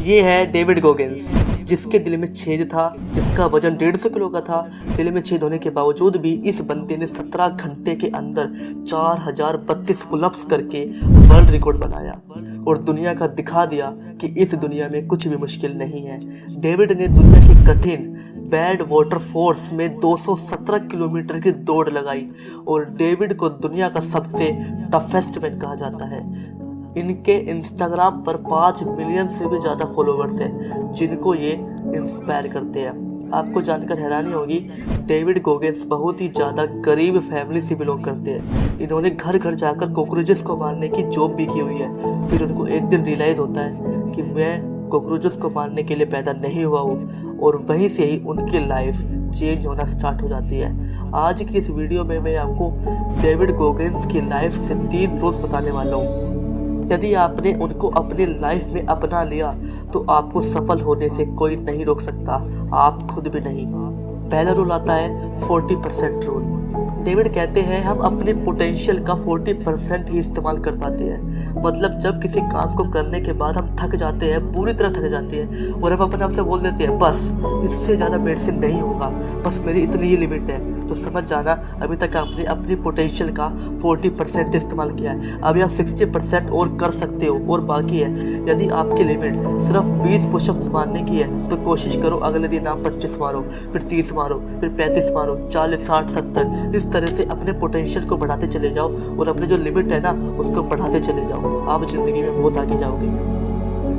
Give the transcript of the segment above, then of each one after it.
ये है David Goggins, जिसके दिल में छेद था, जिसका वजन 150 किलो का था। दिल में छेद होने के बावजूद भी इस बंदे ने 17 घंटे के अंदर 4032 पुलअप्स करके वर्ल्ड रिकॉर्ड बनाया और दुनिया का दिखा दिया कि इस दुनिया में कुछ भी मुश्किल नहीं है। डेविड ने दुनिया की कठिन बैड वाटर फोर्स में 217 किलोमीटर की दौड़ लगाई और डेविड को दुनिया का सबसे टफेस्ट मैन कहा जाता है। इनके इंस्टाग्राम पर 5 मिलियन से भी ज़्यादा फॉलोवर्स हैं, जिनको ये इंस्पायर करते हैं। आपको जानकर हैरानी होगी, डेविड गोगिंस बहुत ही ज़्यादा गरीब फैमिली से बिलोंग करते हैं। इन्होंने घर घर जाकर कॉकरोचेस को मारने की जॉब भी की हुई है। फिर उनको एक दिन रियलाइज़ होता है कि मैं कॉकरोचेस को मारने के लिए पैदा नहीं हुआ हूँ, और वहीं से ही उनकी लाइफ चेंज होना स्टार्ट हो जाती है। आज की इस वीडियो में मैं आपको डेविड गोगिंस की लाइफ से 3 रूल्स बताने वाला हूँ। यदि आपने उनको अपनी लाइफ में अपना लिया तो आपको सफल होने से कोई नहीं रोक सकता, आप खुद भी नहीं। पहला रूल आता है 40% रूल। डेविड कहते हैं हम अपने पोटेंशियल का 40% ही इस्तेमाल कर पाते हैं। मतलब जब किसी काम को करने के बाद हम थक जाते हैं, पूरी तरह थक जाते हैं, और हम अपने आप से बोल देते हैं बस इससे ज़्यादा मेरे से नहीं होगा, बस मेरी इतनी ही लिमिट है, तो समझ जाना अभी तक आपने अपनी पोटेंशियल का 40% इस्तेमाल किया है। अभी आप 60% और कर सकते हो और बाकी है। यदि आपकी लिमिट सिर्फ 20 पुशअप्स मारने की है तो कोशिश करो अगले दिन आप 25 मारो, फिर 30 मारो, फिर 35 मारो, 40, 60, 70। इस तरह से अपने पोटेंशियल को बढ़ाते चले जाओ और अपने जो लिमिट है ना उसको बढ़ाते चले जाओ। आप जिंदगी में बहुत आगे जाओगे।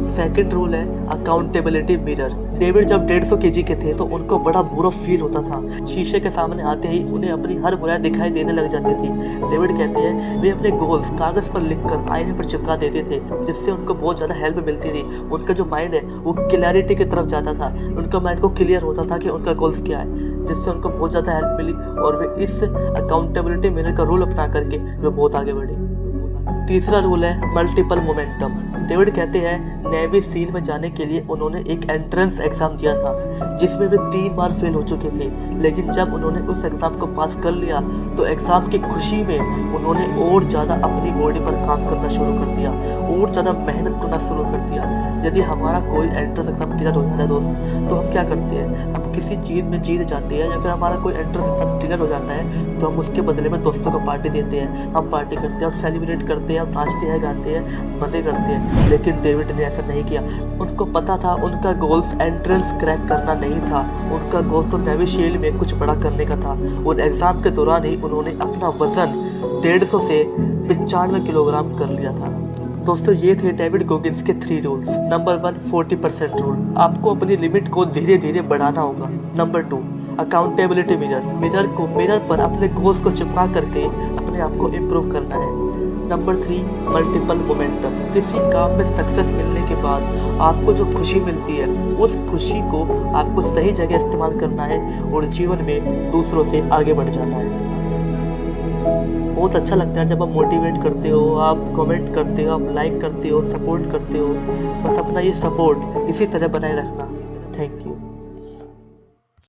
सेकंड रूल है अकाउंटेबिलिटी मिरर। डेविड जब 150 kg के थे तो उनको बड़ा बुरा फील होता था। शीशे के सामने आते ही उन्हें अपनी हर बुराई दिखाई देने लग जाती थी। डेविड कहते हैं वे अपने गोल्स कागज पर लिखकर आईने पर चिपका देते थे, जिससे उनको बहुत ज़्यादा हेल्प मिलती थी। उनका जो माइंड है वो क्लैरिटी की तरफ जाता था। उनका माइंड को क्लियर होता था कि उनका गोल्स क्या है, जिससे उनको बहुत ज़्यादा हेल्प मिली और वे इस अकाउंटेबिलिटी मिरर का रूल अपना करके वे बहुत आगे बढ़े। तीसरा रूल है मल्टीपल मोमेंटम। डेविड कहते हैं नेवी सील में जाने के लिए उन्होंने एक एंट्रेंस एग्ज़ाम दिया था, जिसमें वे 3 बार फेल हो चुके थे। लेकिन जब उन्होंने उस एग्ज़ाम को पास कर लिया तो एग्ज़ाम की खुशी में उन्होंने और ज़्यादा अपनी बॉडी पर काम करना शुरू कर दिया, और ज़्यादा मेहनत करना शुरू कर दिया। यदि हमारा कोई एंट्रेंस एग्ज़ाम क्लियर हो जाता है दोस्त, तो हम क्या करते हैं, हम किसी चीज़ में जीत जाते हैं, या फिर हमारा कोई एंट्रेंस एग्ज़ाम क्लियर हो जाता है तो हम उसके बदले में दोस्तों को पार्टी देते हैं। हम पार्टी करते हैं, हम सेलिब्रेट करते हैं, हम नाचते हैं, गाते हैं, मज़े करते हैं। लेकिन डेविड ने ऐसा नहीं किया। उनको पता था उनका गोल्स एंट्रेंस क्रैक करना नहीं था, उनका गोल्स तो नेवी शील्ड में कुछ बड़ा करने का था। और एग्ज़ाम के दौरान ही उन्होंने अपना वज़न 150 से 95 किलोग्राम कर लिया था। दोस्तों ये थे डेविड गोगिंस के 3 रूल्स। नंबर 1 40% रूल, आपको अपनी लिमिट को धीरे धीरे बढ़ाना होगा। नंबर 2 अकाउंटेबिलिटी मिरर को मिरर पर अपने गोल्स को चिपका करके अपने आप को इम्प्रूव करना है। नंबर 3 मल्टीपल मोमेंटम, किसी काम में सक्सेस मिलने के बाद आपको जो खुशी मिलती है उस खुशी को आपको सही जगह इस्तेमाल करना है और जीवन में दूसरों से आगे बढ़ जाना है। बहुत अच्छा लगता है जब आप मोटिवेट करते हो, आप कमेंट करते हो, आप लाइक करते हो, सपोर्ट करते हो। बस अपना ये सपोर्ट इसी तरह बनाए रखना। Thank you.